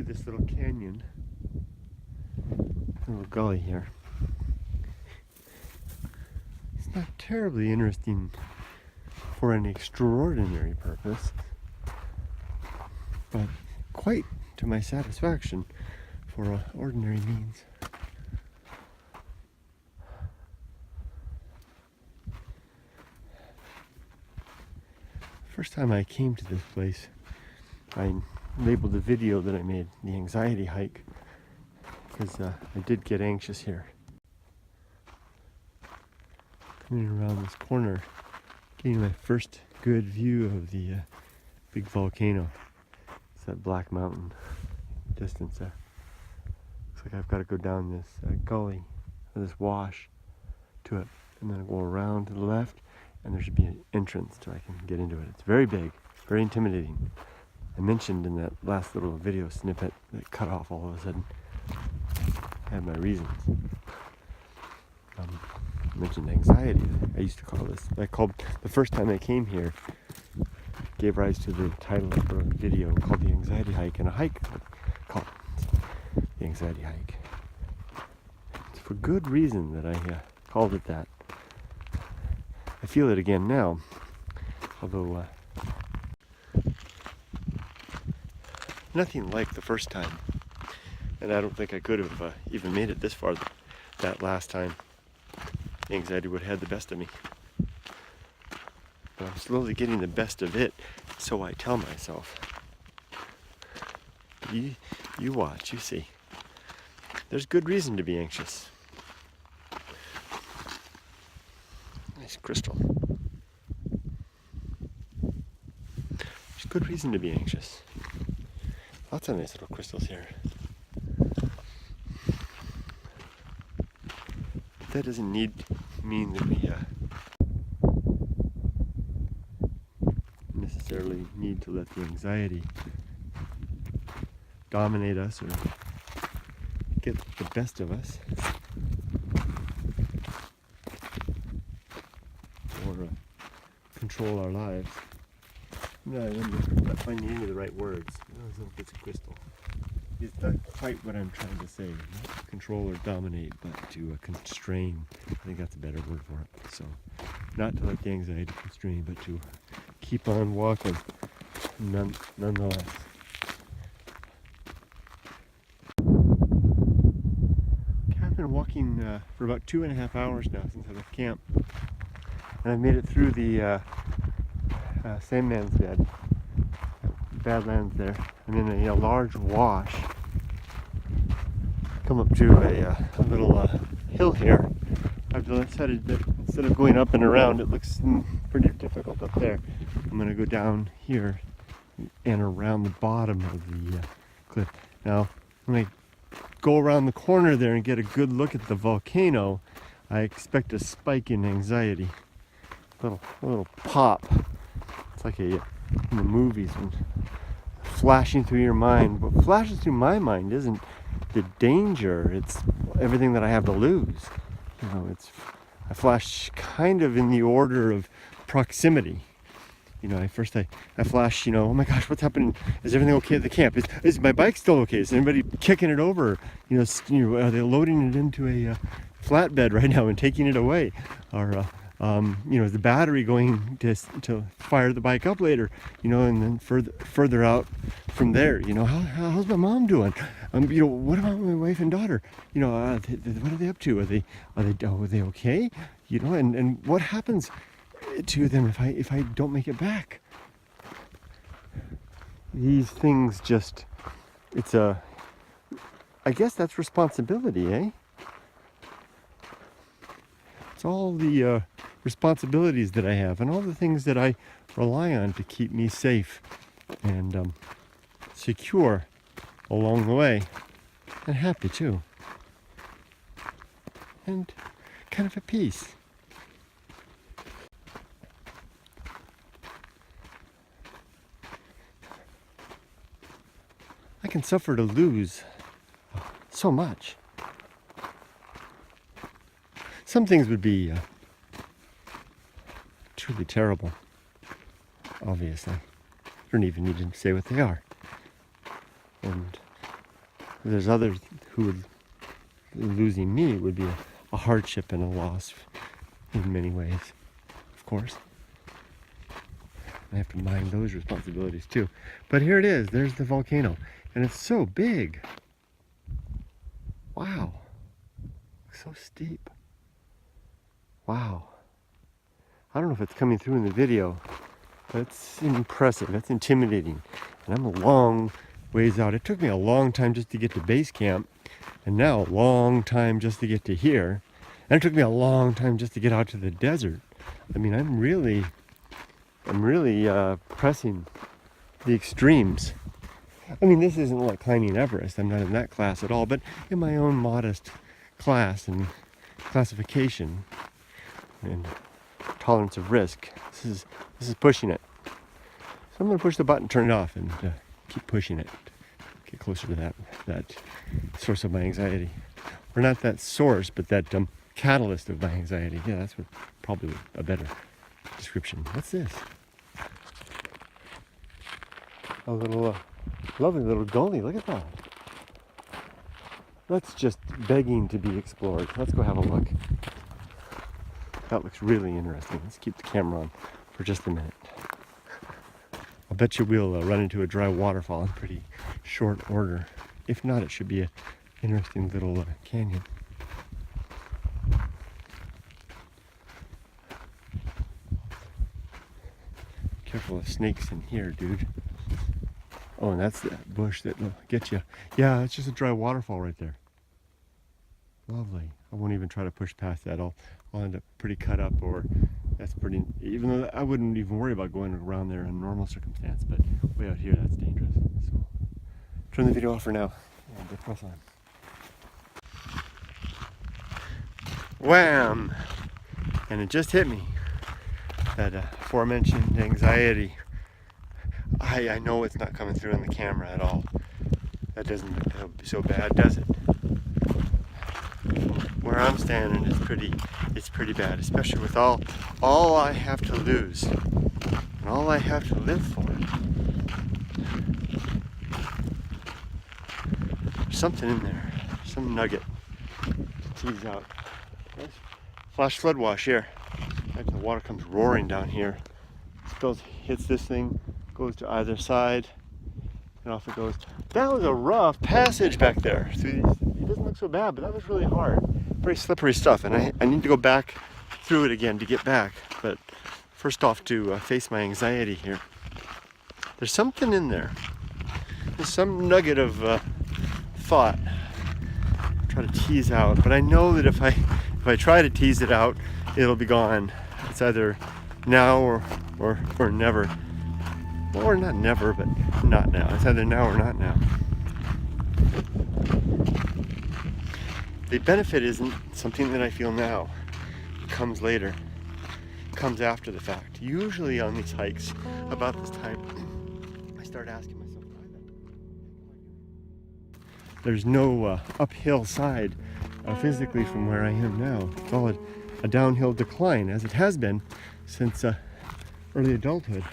this little canyon, a little gully here. It's not terribly interesting for an extraordinary purpose, but quite to my satisfaction for ordinary means. First time I came to this place, I labeled the video that I made the anxiety hike, because I did get anxious here. Coming around this corner, getting my first good view of the big volcano. It's that black mountain distance there. Looks like I've got to go down this gully, or this wash, to it, and then go around to the left, and there should be an entrance so I can get into it. It's very big, very intimidating. I mentioned in that last little video snippet that cut off all of a sudden. I had my reasons. I mentioned anxiety. I used to call this. I called the first time I came here, gave rise to the title of a video called The Anxiety Hike, and a hike called The Anxiety Hike. It's for good reason that I called it that. I feel it again now, although nothing like the first time, and I don't think I could have even made it this far that last time. The anxiety would have had the best of me, but I'm slowly getting the best of it, so I tell myself. You watch, you see. There's good reason to be anxious. Nice crystal. There's good reason to be anxious. Lots of nice little crystals here. But that doesn't mean that we necessarily need to let the anxiety dominate us or get the best of us, or control our lives. No, I'm not finding any of the right words. It's a crystal. It's not quite what I'm trying to say. Not control or dominate, but to constrain. I think that's a better word for it. So, not to let the anxiety constrain, but to keep on walking nonetheless. I've been walking for about 2.5 hours now since I left camp. And I've made it through the Sandman's Bed, Badlands there. I'm in a large wash. Come up to a little hill here. I've decided that instead of going up and around, it looks pretty difficult up there. I'm going to go down here and around the bottom of the cliff. Now, when I go around the corner there and get a good look at the volcano, I expect a spike in anxiety. A little pop. It's like in the movies, when flashing through your mind. What flashes through my mind isn't the danger, it's everything that I have to lose. I flash kind of in the order of proximity. I flash, oh my gosh, what's happening? Is everything okay at the camp? Is my bike still okay? Is anybody kicking it over? Are they loading it into a flatbed right now and taking it away? Or is the battery going to fire the bike up later? And then further out from there, how's my mom doing? What about my wife and daughter? What are they up to? Are they okay? And what happens to them if I don't make it back? These things I guess that's responsibility, eh? It's all the responsibilities that I have and all the things that I rely on to keep me safe and secure along the way, and happy too, and kind of at peace. I can suffer to lose so much. Some things would be truly terrible, obviously. I don't even need to say what they are. And There's others who would, losing me would be a hardship and a loss in many ways, of course. I have to mind those responsibilities too. But here it is, there's the volcano, and it's so big. Wow, so steep. Wow. I don't know if it's coming through in the video, but it's impressive, it's intimidating. And I'm a long ways out. It took me a long time just to get to base camp, and now a long time just to get to here. And it took me a long time just to get out to the desert. I mean, I'm really pressing the extremes. I mean, this isn't like climbing Everest. I'm not in that class at all, but in my own modest class and classification and tolerance of risk, this is pushing it. So I'm going to push the button, turn it off, and keep pushing it. Get closer to that source of my anxiety, or not that source, but that catalyst of my anxiety. Yeah, that's probably a better description. What's this? A little lovely little gully. Look at that. That's just begging to be explored. Let's go have a look. That looks really interesting. Let's keep the camera on for just a minute. I'll bet you we'll run into a dry waterfall in pretty short order. If not, it should be an interesting little canyon. Careful of snakes in here, dude. Oh, and that's that bush that will get you. Yeah, it's just a dry waterfall right there. Lovely. I won't even try to push past that. I'll end up pretty cut up, or that's pretty, even though I wouldn't even worry about going around there in normal circumstance, but way out here that's dangerous. So turn the video off for now and press on. Wham! And it just hit me, that aforementioned anxiety. I know it's not coming through in the camera at all. That doesn't look so bad, does it? Where I'm standing is it's pretty bad, especially with all I have to lose and all I have to live for. There's something in there, some nugget to tease out. Nice flash flood wash here. The water comes roaring down here, spills, hits this thing, goes to either side, and off it goes. That was a rough passage back there. It doesn't look so bad, but that was really hard. Very slippery stuff, and I need to go back through it again to get back. But first off, to face my anxiety here. There's something in there. There's some nugget of thought. Try to tease out, but I know that if I try to tease it out, it'll be gone. It's either now or never. Or not never, but not now. It's either now or not now. The benefit isn't something that I feel now. It comes later. It comes after the fact. Usually on these hikes, about this time, I start asking myself, there's no uphill side physically from where I am now. It's all a downhill decline, as it has been since early adulthood.